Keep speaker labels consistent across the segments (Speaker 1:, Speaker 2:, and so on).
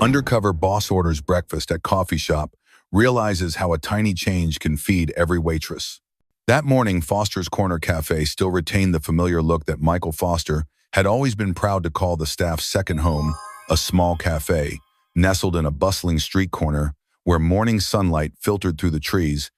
Speaker 1: Undercover boss orders breakfast at coffee shop, realizes how a tiny change can feed every waitress. That morning, Foster's Corner Cafe still retained the familiar look that Michael Foster had always been proud to call the staff's second home, a small cafe, nestled in a bustling street corner where morning sunlight filtered through the trees,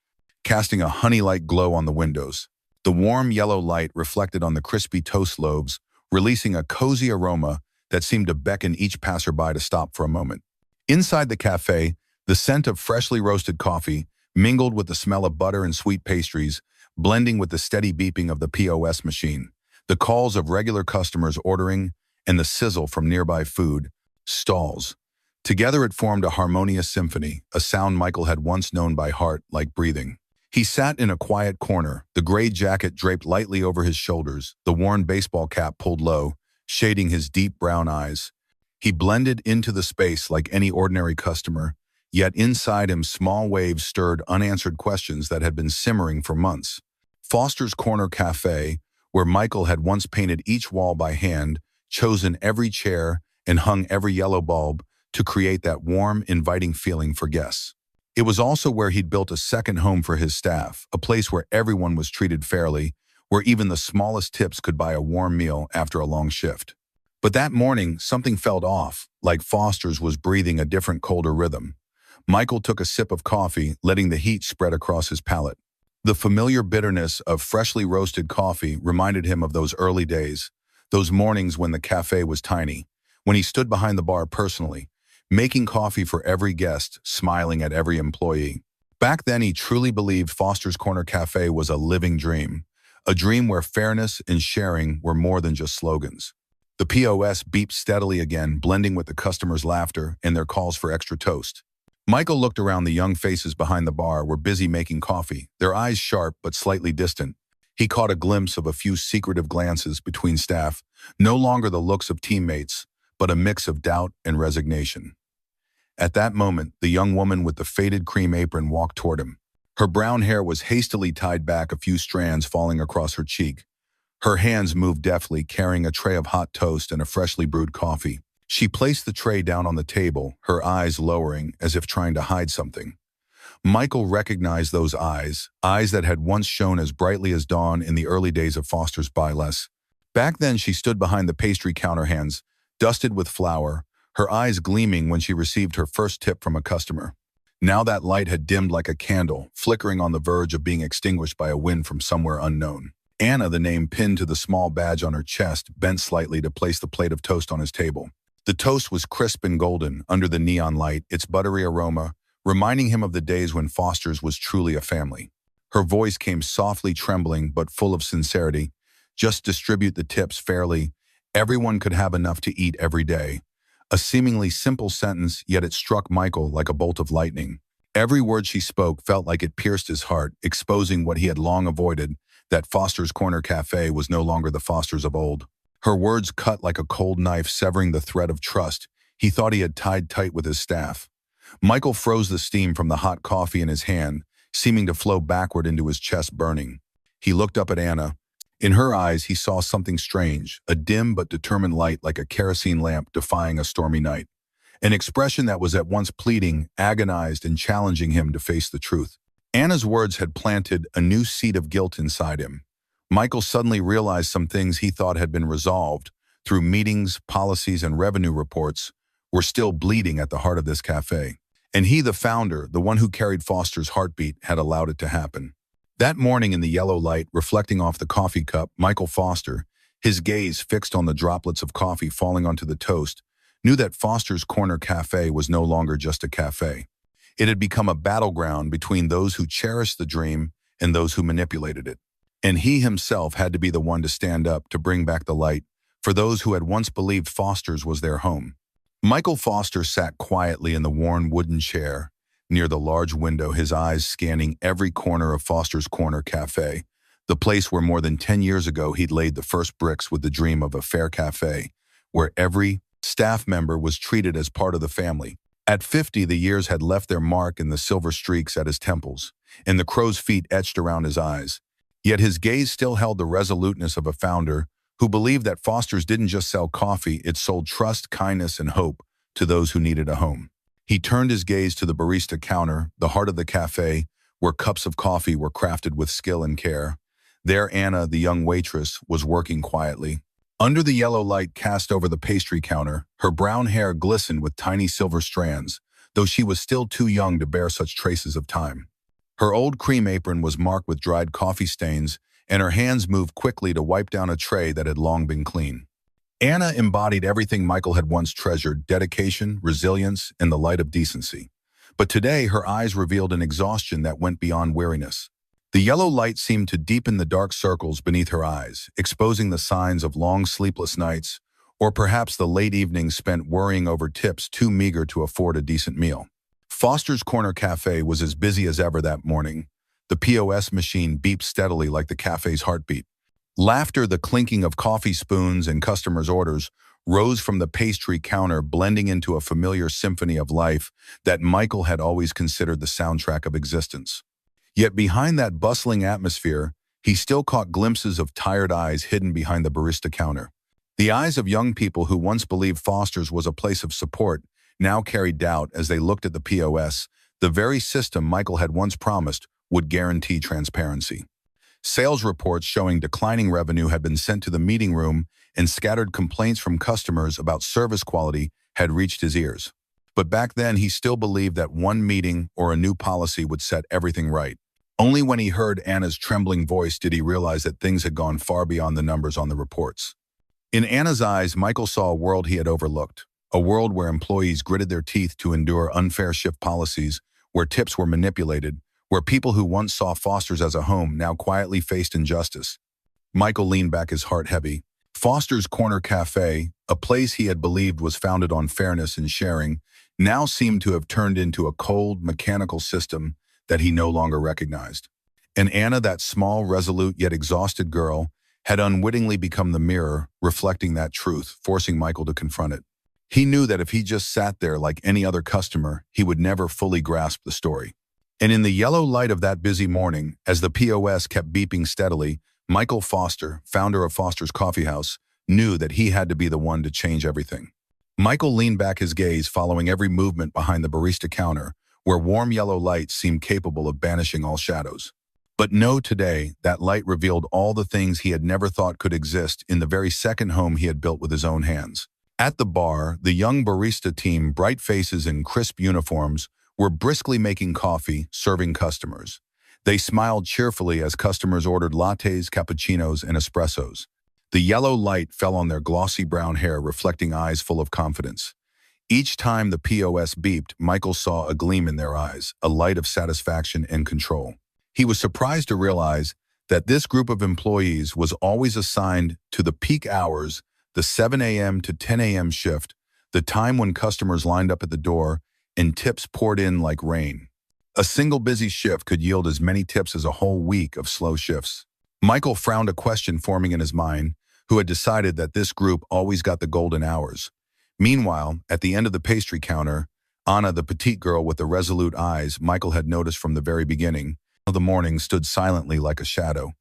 Speaker 1: casting a honey-like glow on the windows. The warm yellow light reflected on the crispy toast loaves, releasing a cozy aroma that seemed to beckon each passerby to stop for a moment. Inside the cafe, the scent of freshly roasted coffee mingled with the smell of butter and sweet pastries, blending with the steady beeping of the POS machine, the calls of regular customers ordering, and the sizzle from nearby food stalls. Together it formed a harmonious symphony, a sound Michael had once known by heart like breathing. He sat in a quiet corner, the gray jacket draped lightly over his shoulders, the worn baseball cap pulled low, shading his deep brown eyes. He blended into the space like any ordinary customer, yet inside him small waves stirred unanswered questions that had been simmering for months. Foster's Corner Cafe, where Michael had once painted each wall by hand, chosen every chair, and hung every yellow bulb to create that warm, inviting feeling for guests. It was also where he'd built a second home for his staff, a place where everyone was treated fairly, where even the smallest tips could buy a warm meal after a long shift. But that morning, something felt off, like Foster's was breathing a different, colder rhythm. Michael took a sip of coffee, letting the heat spread across his palate. The familiar bitterness of freshly roasted coffee reminded him of those early days, those mornings when the cafe was tiny, when he stood behind the bar personally, making coffee for every guest, smiling at every employee. Back then, he truly believed Foster's Corner Cafe was a living dream, a dream where fairness and sharing were more than just slogans. The POS beeped steadily again, blending with the customers' laughter and their calls for extra toast. Michael looked around. The young faces behind the bar were busy making coffee, their eyes sharp but slightly distant. He caught a glimpse of a few secretive glances between staff, no longer the looks of teammates, but a mix of doubt and resignation. At that moment, the young woman with the faded cream apron walked toward him. Her brown hair was hastily tied back, a few strands falling across her cheek. Her hands moved deftly, carrying a tray of hot toast and a freshly brewed coffee. She placed the tray down on the table, her eyes lowering as if trying to hide something. Michael recognized those eyes that had once shone as brightly as dawn in the early days of Foster's Buy Less. Back then, she stood behind the pastry counter, hands dusted with flour, her eyes gleaming when she received her first tip from a customer. Now that light had dimmed like a candle, flickering on the verge of being extinguished by a wind from somewhere unknown. Anna, the name pinned to the small badge on her chest, bent slightly to place the plate of toast on his table. The toast was crisp and golden under the neon light, its buttery aroma reminding him of the days when Foster's was truly a family. Her voice came softly trembling but full of sincerity. Just distribute the tips fairly. Everyone could have enough to eat every day. A seemingly simple sentence, yet it struck Michael like a bolt of lightning. Every word she spoke felt like it pierced his heart, exposing what he had long avoided, that Foster's Corner Cafe was no longer the Fosters of old. Her words cut like a cold knife, severing the thread of trust he thought he had tied tight with his staff. Michael froze the steam from the hot coffee in his hand, seeming to flow backward into his chest, burning. He looked up at Anna. In her eyes, he saw something strange, a dim but determined light like a kerosene lamp defying a stormy night. An expression that was at once pleading, agonized, and challenging him to face the truth. Anna's words had planted a new seed of guilt inside him. Michael suddenly realized some things he thought had been resolved through meetings, policies, and revenue reports were still bleeding at the heart of this cafe. And he, the founder, the one who carried Foster's heartbeat, had allowed it to happen. That morning in the yellow light, reflecting off the coffee cup, Michael Foster, his gaze fixed on the droplets of coffee falling onto the toast, knew that Foster's Corner Cafe was no longer just a cafe. It had become a battleground between those who cherished the dream and those who manipulated it. And he himself had to be the one to stand up to bring back the light for those who had once believed Foster's was their home. Michael Foster sat quietly in the worn wooden chair near the large window, his eyes scanning every corner of Foster's Corner Cafe, the place where more than 10 years ago he'd laid the first bricks with the dream of a fair cafe, where every staff member was treated as part of the family. At 50, the years had left their mark in the silver streaks at his temples, and the crow's feet etched around his eyes. Yet his gaze still held the resoluteness of a founder who believed that Foster's didn't just sell coffee, it sold trust, kindness, and hope to those who needed a home. He turned his gaze to the barista counter, the heart of the cafe, where cups of coffee were crafted with skill and care. There Anna, the young waitress, was working quietly. Under the yellow light cast over the pastry counter, her brown hair glistened with tiny silver strands, though she was still too young to bear such traces of time. Her old cream apron was marked with dried coffee stains, and her hands moved quickly to wipe down a tray that had long been clean. Anna embodied everything Michael had once treasured: dedication, resilience, and the light of decency. But today her eyes revealed an exhaustion that went beyond weariness. The yellow light seemed to deepen the dark circles beneath her eyes, exposing the signs of long sleepless nights, or perhaps the late evenings spent worrying over tips too meager to afford a decent meal. Foster's Corner Cafe was as busy as ever that morning. The POS machine beeped steadily like the cafe's heartbeat. Laughter, the clinking of coffee spoons, and customers' orders rose from the pastry counter, blending into a familiar symphony of life that Michael had always considered the soundtrack of existence. Yet behind that bustling atmosphere, he still caught glimpses of tired eyes hidden behind the barista counter. The eyes of young people who once believed Foster's was a place of support now carried doubt as they looked at the POS, the very system Michael had once promised would guarantee transparency. Sales reports showing declining revenue had been sent to the meeting room, and scattered complaints from customers about service quality had reached his ears. But back then, he still believed that one meeting or a new policy would set everything right. Only when he heard Anna's trembling voice did he realize that things had gone far beyond the numbers on the reports. In Anna's eyes, Michael saw a world he had overlooked, a world where employees gritted their teeth to endure unfair shift policies, where tips were manipulated, where people who once saw Foster's as a home now quietly faced injustice. Michael leaned back, his heart heavy. Foster's Corner Cafe, a place he had believed was founded on fairness and sharing, now seemed to have turned into a cold, mechanical system that he no longer recognized. And Anna, that small, resolute, yet exhausted girl, had unwittingly become the mirror, reflecting that truth, forcing Michael to confront it. He knew that if he just sat there like any other customer, he would never fully grasp the story. And in the yellow light of that busy morning, as the POS kept beeping steadily, Michael Foster, founder of Foster's Coffee House, knew that he had to be the one to change everything. Michael leaned back, his gaze following every movement behind the barista counter, where warm yellow light seemed capable of banishing all shadows. But no, today, that light revealed all the things he had never thought could exist in the very second home he had built with his own hands. At the bar, the young barista team, bright faces in crisp uniforms, were briskly making coffee, serving customers. They smiled cheerfully as customers ordered lattes, cappuccinos, and espressos. The yellow light fell on their glossy brown hair, reflecting eyes full of confidence. Each time the POS beeped, Michael saw a gleam in their eyes, a light of satisfaction and control. He was surprised to realize that this group of employees was always assigned to the peak hours, the 7 a.m. to 10 a.m. shift, the time when customers lined up at the door and tips poured in like rain. A single busy shift could yield as many tips as a whole week of slow shifts. Michael frowned, a question forming in his mind: who had decided that this group always got the golden hours? Meanwhile, at the end of the pastry counter, Anna, the petite girl with the resolute eyes Michael had noticed from the very beginning of the morning, stood silently like a shadow.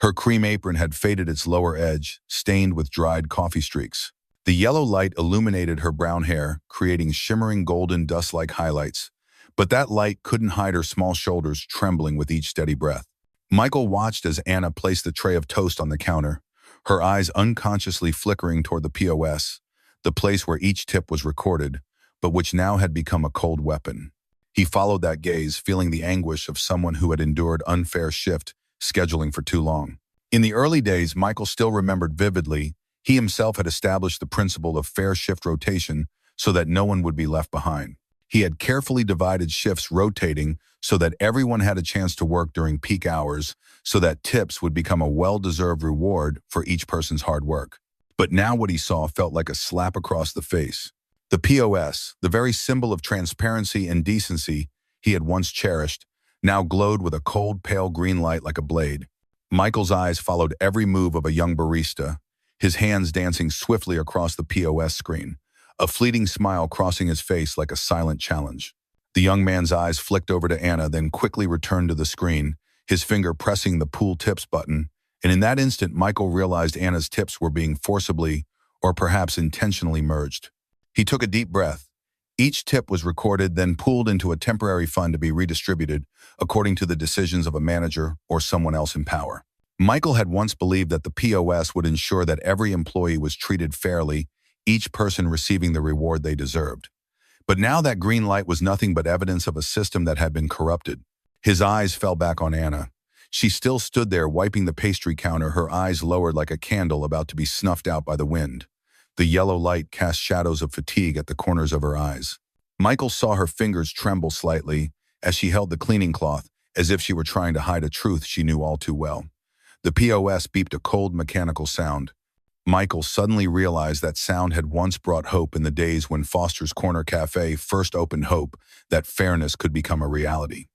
Speaker 1: Her cream apron had faded, its lower edge stained with dried coffee streaks. The yellow light illuminated her brown hair, creating shimmering golden dust-like highlights. But that light couldn't hide her small shoulders trembling with each steady breath. Michael watched as Anna placed the tray of toast on the counter, her eyes unconsciously flickering toward the POS, the place where each tip was recorded, but which now had become a cold weapon. He followed that gaze, feeling the anguish of someone who had endured unfair shift scheduling for too long. In the early days, Michael still remembered vividly, he himself had established the principle of fair shift rotation so that no one would be left behind. He had carefully divided shifts, rotating so that everyone had a chance to work during peak hours, so that tips would become a well-deserved reward for each person's hard work. But now what he saw felt like a slap across the face. The POS, the very symbol of transparency and decency he had once cherished, now glowed with a cold, pale green light like a blade. Michael's eyes followed every move of a young barista, his hands dancing swiftly across the POS screen, a fleeting smile crossing his face like a silent challenge. The young man's eyes flicked over to Anna, then quickly returned to the screen, his finger pressing the Pool Tips button, and in that instant Michael realized Anna's tips were being forcibly, or perhaps intentionally, merged. He took a deep breath, Each tip was recorded, then pooled into a temporary fund to be redistributed according to the decisions of a manager or someone else in power. Michael had once believed that the POS would ensure that every employee was treated fairly, each person receiving the reward they deserved. But now that green light was nothing but evidence of a system that had been corrupted. His eyes fell back on Anna. She still stood there wiping the pastry counter, her eyes lowered like a candle about to be snuffed out by the wind. The yellow light cast shadows of fatigue at the corners of her eyes. Michael saw her fingers tremble slightly as she held the cleaning cloth, as if she were trying to hide a truth she knew all too well. The POS beeped a cold mechanical sound. Michael suddenly realized that sound had once brought hope in the days when Foster's Corner Cafe first opened, hope that fairness could become a reality.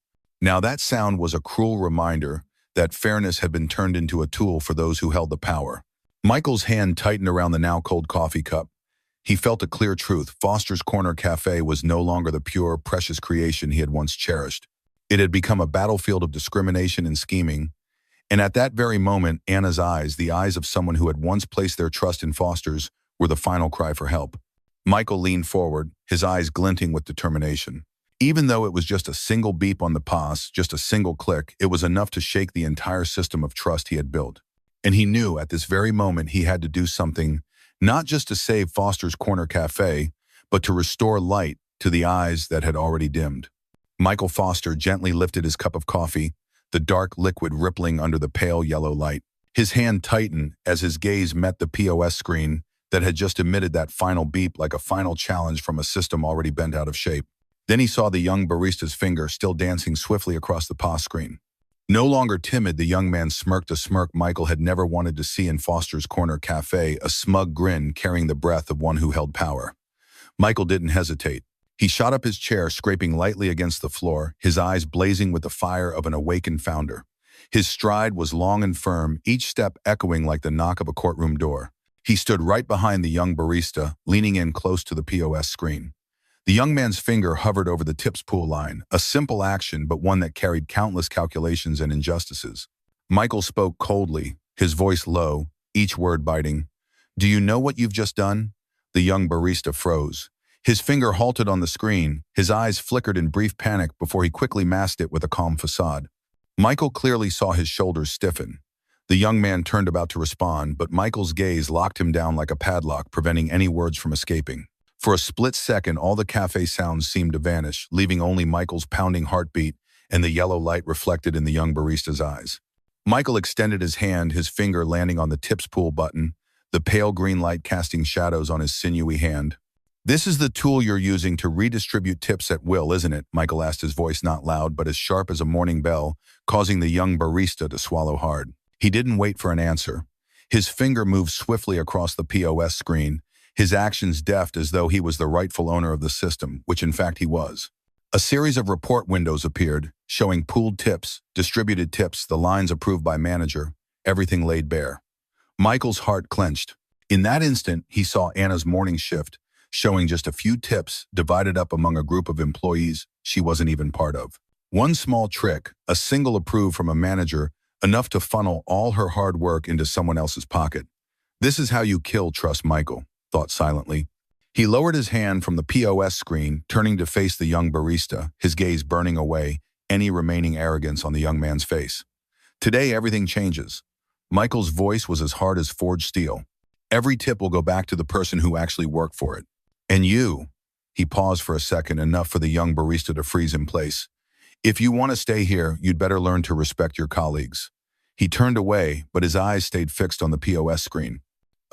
Speaker 1: Now that sound was a cruel reminder that fairness had been turned into a tool for those who held the power. Michael's hand tightened around the now cold coffee cup. He felt a clear truth. Foster's Corner Cafe was no longer the pure, precious creation he had once cherished. It had become a battlefield of discrimination and scheming. And at that very moment, Anna's eyes, the eyes of someone who had once placed their trust in Foster's, were the final cry for help. Michael leaned forward, his eyes glinting with determination. Even though it was just a single beep on the POS, just a single click, it was enough to shake the entire system of trust he had built. And he knew at this very moment he had to do something, not just to save Foster's Corner Cafe, but to restore light to the eyes that had already dimmed. Michael Foster gently lifted his cup of coffee, the dark liquid rippling under the pale yellow light. His hand tightened as his gaze met the POS screen that had just emitted that final beep like a final challenge from a system already bent out of shape. Then he saw the young barista's finger still dancing swiftly across the POS screen. No longer timid, the young man smirked a smirk Michael had never wanted to see in Foster's Corner Cafe, a smug grin carrying the breath of one who held power. Michael didn't hesitate. He shot up his chair, scraping lightly against the floor, his eyes blazing with the fire of an awakened founder. His stride was long and firm, each step echoing like the knock of a courtroom door. He stood right behind the young barista, leaning in close to the POS screen. The young man's finger hovered over the tips pool line, a simple action but one that carried countless calculations and injustices. Michael spoke coldly, his voice low, each word biting. "Do you know what you've just done?" The young barista froze. His finger halted on the screen, his eyes flickered in brief panic before he quickly masked it with a calm facade. Michael clearly saw his shoulders stiffen. The young man turned about to respond, but Michael's gaze locked him down like a padlock, preventing any words from escaping. For a split second, all the cafe sounds seemed to vanish, leaving only Michael's pounding heartbeat and the yellow light reflected in the young barista's eyes. Michael extended his hand, his finger landing on the tips pool button, the pale green light casting shadows on his sinewy hand. "This is the tool you're using to redistribute tips at will, isn't it?" Michael asked, his voice not loud but as sharp as a morning bell, causing the young barista to swallow hard. He didn't wait for an answer. His finger moved swiftly across the POS screen, his actions deft as though he was the rightful owner of the system, which in fact he was. A series of report windows appeared, showing pooled tips, distributed tips, the lines approved by manager, everything laid bare. Michael's heart clenched. In that instant, he saw Anna's morning shift, showing just a few tips divided up among a group of employees she wasn't even part of. One small trick, a single approved from a manager, enough to funnel all her hard work into someone else's pocket. This is how you kill trust, Michael thought silently. He lowered his hand from the POS screen, turning to face the young barista, his gaze burning away any remaining arrogance on the young man's face. "Today, everything changes." Michael's voice was as hard as forged steel. "Every tip will go back to the person who actually worked for it. And you," he paused for a second, enough for the young barista to freeze in place. "If you want to stay here, you'd better learn to respect your colleagues." He turned away, but his eyes stayed fixed on the POS screen.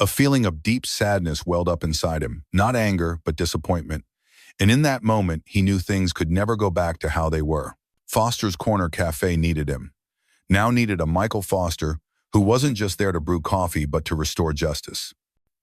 Speaker 1: A feeling of deep sadness welled up inside him, not anger, but disappointment. And in that moment, he knew things could never go back to how they were. Foster's Corner Cafe needed him. Now needed a Michael Foster, who wasn't just there to brew coffee, but to restore justice.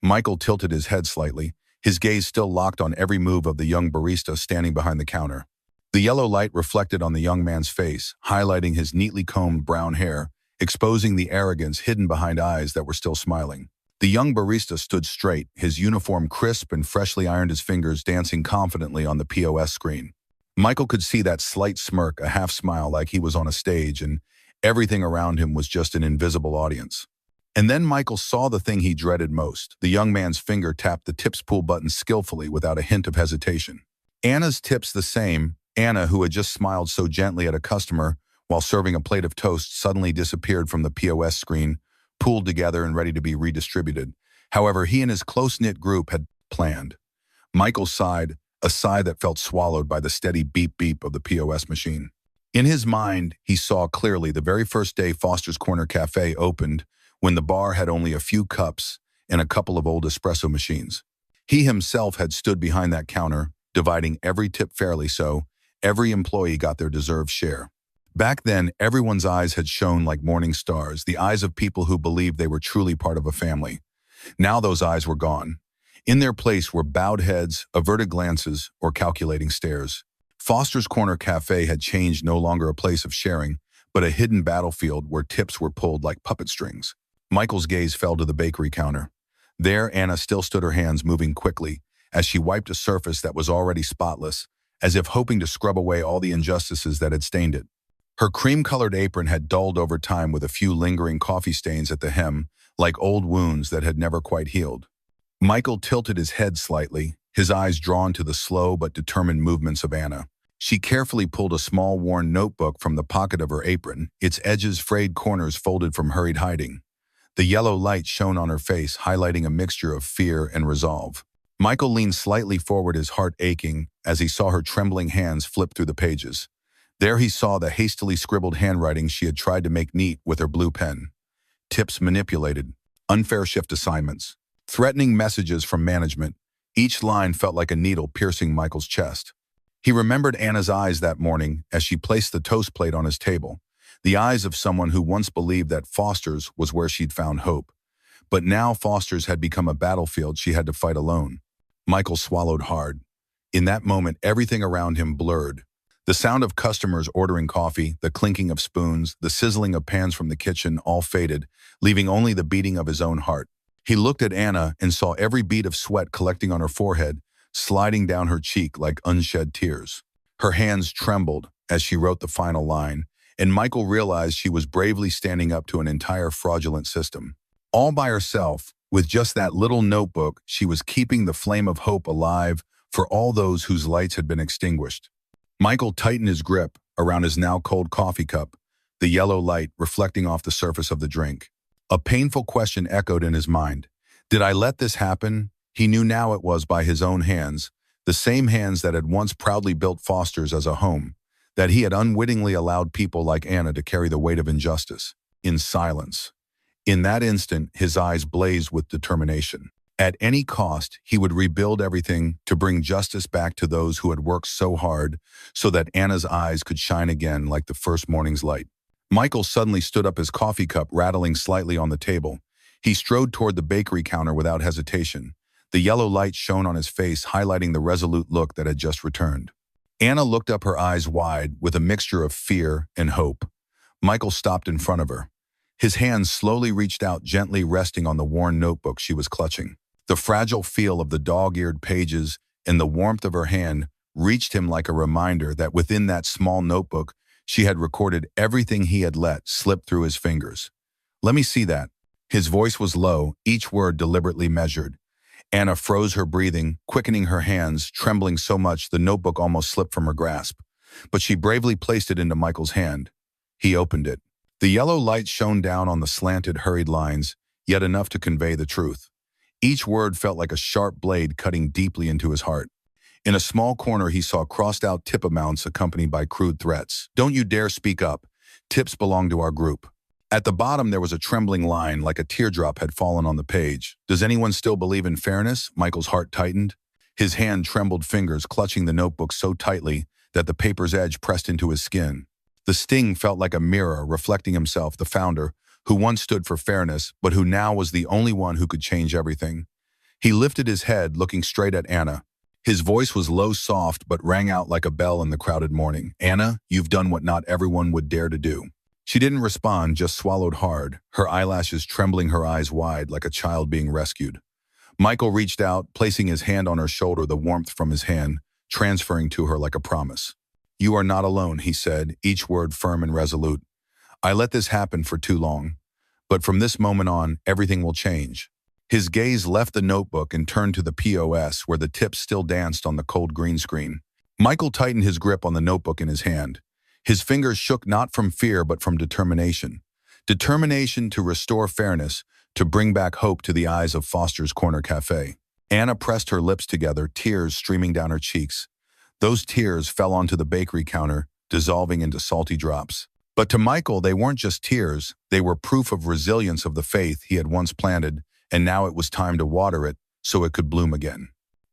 Speaker 1: Michael tilted his head slightly, his gaze still locked on every move of the young barista standing behind the counter. The yellow light reflected on the young man's face, highlighting his neatly combed brown hair, exposing the arrogance hidden behind eyes that were still smiling. The young barista stood straight, his uniform crisp and freshly ironed, his fingers dancing confidently on the POS screen. Michael could see that slight smirk, a half smile like he was on a stage, and everything around him was just an invisible audience. And then Michael saw the thing he dreaded most. The young man's finger tapped the tips pool button skillfully without a hint of hesitation. Anna's tips the same. Anna, who had just smiled so gently at a customer while serving a plate of toast, suddenly disappeared from the POS screen, pooled together and ready to be redistributed. However, he and his close-knit group had planned. Michael sighed, a sigh that felt swallowed by the steady beep-beep of the POS machine. In his mind, he saw clearly the very first day Foster's Corner Cafe opened, when the bar had only a few cups and a couple of old espresso machines. He himself had stood behind that counter, dividing every tip fairly so every employee got their deserved share. Back then, everyone's eyes had shone like morning stars, the eyes of people who believed they were truly part of a family. Now those eyes were gone. In their place were bowed heads, averted glances, or calculating stares. Foster's Corner Cafe had changed, no longer a place of sharing, but a hidden battlefield where tips were pulled like puppet strings. Michael's gaze fell to the bakery counter. There, Anna still stood, her hands moving quickly as she wiped a surface that was already spotless, as if hoping to scrub away all the injustices that had stained it. Her cream-colored apron had dulled over time with a few lingering coffee stains at the hem, like old wounds that had never quite healed. Michael tilted his head slightly, his eyes drawn to the slow but determined movements of Anna. She carefully pulled a small worn notebook from the pocket of her apron, its edges frayed corners folded from hurried hiding. The yellow light shone on her face, highlighting a mixture of fear and resolve. Michael leaned slightly forward, his heart aching, as he saw her trembling hands flip through the pages. There he saw the hastily scribbled handwriting she had tried to make neat with her blue pen. Tips manipulated, unfair shift assignments, threatening messages from management. Each line felt like a needle piercing Michael's chest. He remembered Anna's eyes that morning as she placed the toast plate on his table, the eyes of someone who once believed that Foster's was where she'd found hope. But now Foster's had become a battlefield she had to fight alone. Michael swallowed hard. In that moment, everything around him blurred. The sound of customers ordering coffee, the clinking of spoons, the sizzling of pans from the kitchen all faded, leaving only the beating of his own heart. He looked at Anna and saw every bead of sweat collecting on her forehead, sliding down her cheek like unshed tears. Her hands trembled as she wrote the final line, and Michael realized she was bravely standing up to an entire fraudulent system. All by herself, with just that little notebook, she was keeping the flame of hope alive for all those whose lights had been extinguished. Michael tightened his grip around his now cold coffee cup, the yellow light reflecting off the surface of the drink. A painful question echoed in his mind. Did I let this happen? He knew now it was by his own hands, the same hands that had once proudly built Foster's as a home, that he had unwittingly allowed people like Anna to carry the weight of injustice, in silence. In that instant, his eyes blazed with determination. At any cost, he would rebuild everything to bring justice back to those who had worked so hard so that Anna's eyes could shine again like the first morning's light. Michael suddenly stood up, his coffee cup rattling slightly on the table. He strode toward the bakery counter without hesitation. The yellow light shone on his face, highlighting the resolute look that had just returned. Anna looked up, her eyes wide, with a mixture of fear and hope. Michael stopped in front of her. His hands slowly reached out, gently resting on the worn notebook she was clutching. The fragile feel of the dog-eared pages and the warmth of her hand reached him like a reminder that within that small notebook, she had recorded everything he had let slip through his fingers. "Let me see that." His voice was low, each word deliberately measured. Anna froze her breathing, quickening her hands, trembling so much the notebook almost slipped from her grasp. But she bravely placed it into Michael's hand. He opened it. The yellow light shone down on the slanted, hurried lines, yet enough to convey the truth. Each word felt like a sharp blade cutting deeply into his heart. In a small corner, he saw crossed-out tip amounts accompanied by crude threats. "Don't you dare speak up. Tips belong to our group." At the bottom, there was a trembling line, like a teardrop had fallen on the page. "Does anyone still believe in fairness?" Michael's heart tightened. His hand-trembled fingers clutching the notebook so tightly that the paper's edge pressed into his skin. The sting felt like a mirror reflecting himself, the founder, who once stood for fairness, but who now was the only one who could change everything. He lifted his head, looking straight at Anna. His voice was low, soft, but rang out like a bell in the crowded morning. "Anna, you've done what not everyone would dare to do." She didn't respond, just swallowed hard, her eyelashes trembling, her eyes wide like a child being rescued. Michael reached out, placing his hand on her shoulder, the warmth from his hand transferring to her like a promise. "You are not alone," he said, each word firm and resolute. "I let this happen for too long. But from this moment on, everything will change." His gaze left the notebook and turned to the POS, where the tips still danced on the cold green screen. Michael tightened his grip on the notebook in his hand. His fingers shook not from fear but from determination. Determination to restore fairness, to bring back hope to the eyes of Foster's Corner Cafe. Anna pressed her lips together, tears streaming down her cheeks. Those tears fell onto the bakery counter, dissolving into salty drops. But to Michael, they weren't just tears, they were proof of resilience of the faith he had once planted, and now it was time to water it so it could bloom again.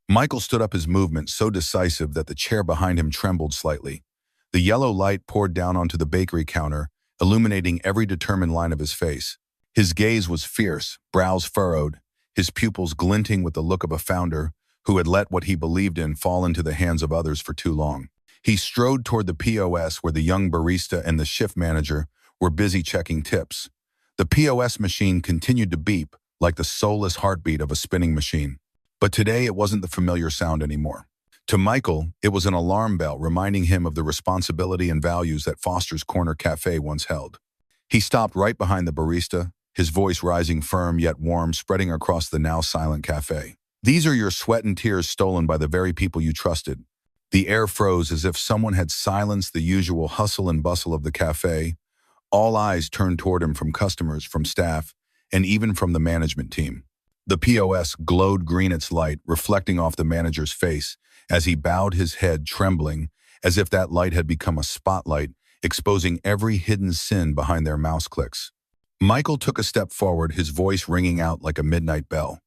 Speaker 1: Michael stood up, his movement so decisive that the chair behind him trembled slightly. The yellow light poured down onto the bakery counter, illuminating every determined line of his face. His gaze was fierce, brows furrowed, his pupils glinting with the look of a founder who had let what he believed in fall into the hands of others for too long. He strode toward the POS where the young barista and the shift manager were busy checking tips. The POS machine continued to beep like the soulless heartbeat of a spinning machine. But today it wasn't the familiar sound anymore. To Michael, it was an alarm bell reminding him of the responsibility and values that Foster's Corner Cafe once held. He stopped right behind the barista, his voice rising firm yet warm, spreading across the now silent cafe. These are your sweat and tears stolen by the very people you trusted. The air froze as if someone had silenced the usual hustle and bustle of the cafe. All eyes turned toward him, from customers, from staff, and even from the management team. The POS glowed green, its light reflecting off the manager's face as he bowed his head, trembling, as if that light had become a spotlight, exposing every hidden sin behind their mouse clicks. Michael took a step forward, his voice ringing out like a midnight bell.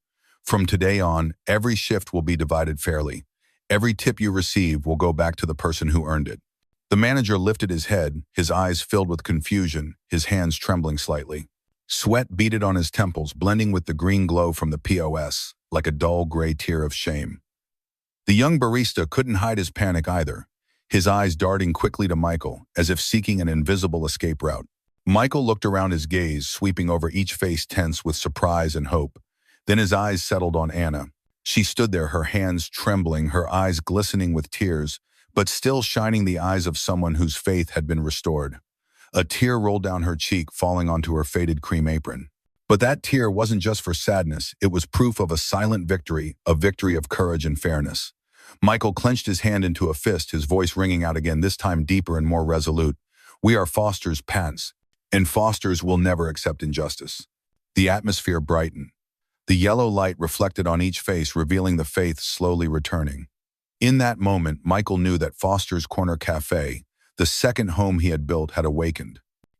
Speaker 1: From today on, every shift will be divided fairly. Every tip you receive will go back to the person who earned it. The manager lifted his head, his eyes filled with confusion, his hands trembling slightly. Sweat beaded on his temples, blending with the green glow from the POS, like a dull gray tear of shame. The young barista couldn't hide his panic either, his eyes darting quickly to Michael, as if seeking an invisible escape route. Michael looked around, his gaze sweeping over each face, tense with surprise and hope. Then his eyes settled on Anna. She stood there, her hands trembling, her eyes glistening with tears, but still shining the eyes of someone whose faith had been restored. A tear rolled down her cheek, falling onto her faded cream apron. But that tear wasn't just for sadness, it was proof of a silent victory, a victory of courage and fairness. Michael clenched his hand into a fist, his voice ringing out again, this time deeper and more resolute. We are Foster's pants, and Foster's will never accept injustice. The atmosphere brightened. The yellow light reflected on each face, revealing the faith slowly returning. In that moment, Michael knew that Foster's Corner Cafe, the second home he had built, had awakened.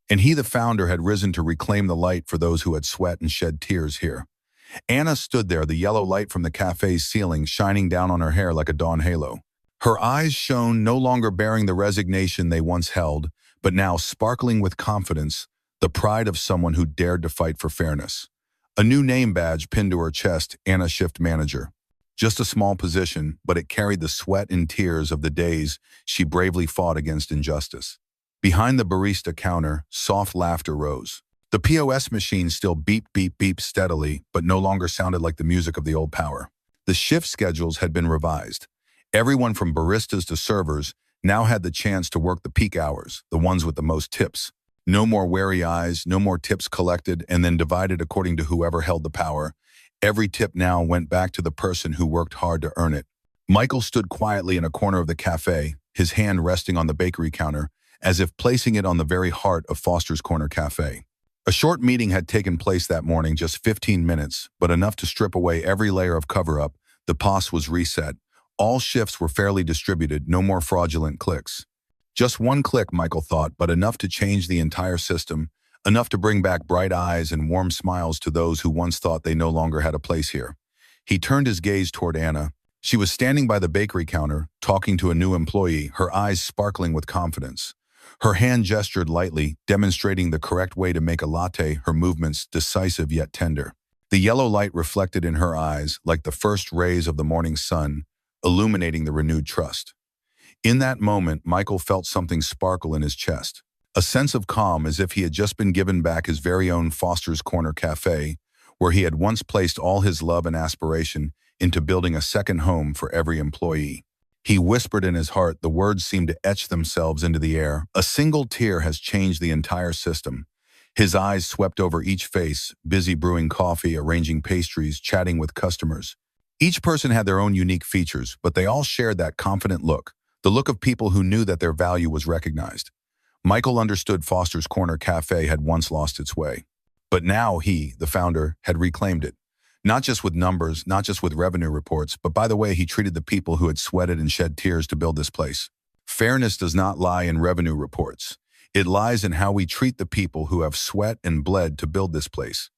Speaker 1: And he, the founder, had risen to reclaim the light for those who had sweat and shed tears here. Anna stood there, the yellow light from the cafe's ceiling shining down on her hair like a dawn halo. Her eyes shone, no longer bearing the resignation they once held, but now sparkling with confidence, the pride of someone who dared to fight for fairness. A new name badge pinned to her chest, Anna Shift Manager. Just a small position, but it carried the sweat and tears of the days she bravely fought against injustice. Behind the barista counter, soft laughter rose. The POS machine still beeped, beep, beep steadily, but no longer sounded like the music of the old power. The shift schedules had been revised. Everyone from baristas to servers now had the chance to work the peak hours, the ones with the most tips. No more wary eyes, no more tips collected and then divided according to whoever held the power. Every tip now went back to the person who worked hard to earn it. Michael stood quietly in a corner of the cafe, his hand resting on the bakery counter, as if placing it on the very heart of Foster's Corner Cafe. A short meeting had taken place that morning, just 15 minutes, but enough to strip away every layer of cover-up. The POS was reset. All shifts were fairly distributed, no more fraudulent clicks. Just one click, Michael thought, but enough to change the entire system, enough to bring back bright eyes and warm smiles to those who once thought they no longer had a place here. He turned his gaze toward Anna. She was standing by the bakery counter, talking to a new employee, her eyes sparkling with confidence. Her hand gestured lightly, demonstrating the correct way to make a latte, her movements decisive yet tender. The yellow light reflected in her eyes like the first rays of the morning sun, illuminating the renewed trust. In that moment, Michael felt something sparkle in his chest. A sense of calm, as if he had just been given back his very own Foster's Corner Cafe, where he had once placed all his love and aspiration into building a second home for every employee. He whispered in his heart, the words seemed to etch themselves into the air. A single tear has changed the entire system. His eyes swept over each face, busy brewing coffee, arranging pastries, chatting with customers. Each person had their own unique features, but they all shared that confident look, the look of people who knew that their value was recognized. Michael understood Foster's Corner Cafe had once lost its way. But now he, the founder, had reclaimed it. Not just with numbers, not just with revenue reports, but by the way he treated the people who had sweated and shed tears to build this place. Fairness does not lie in revenue reports. It lies in how we treat the people who have sweat and bled to build this place.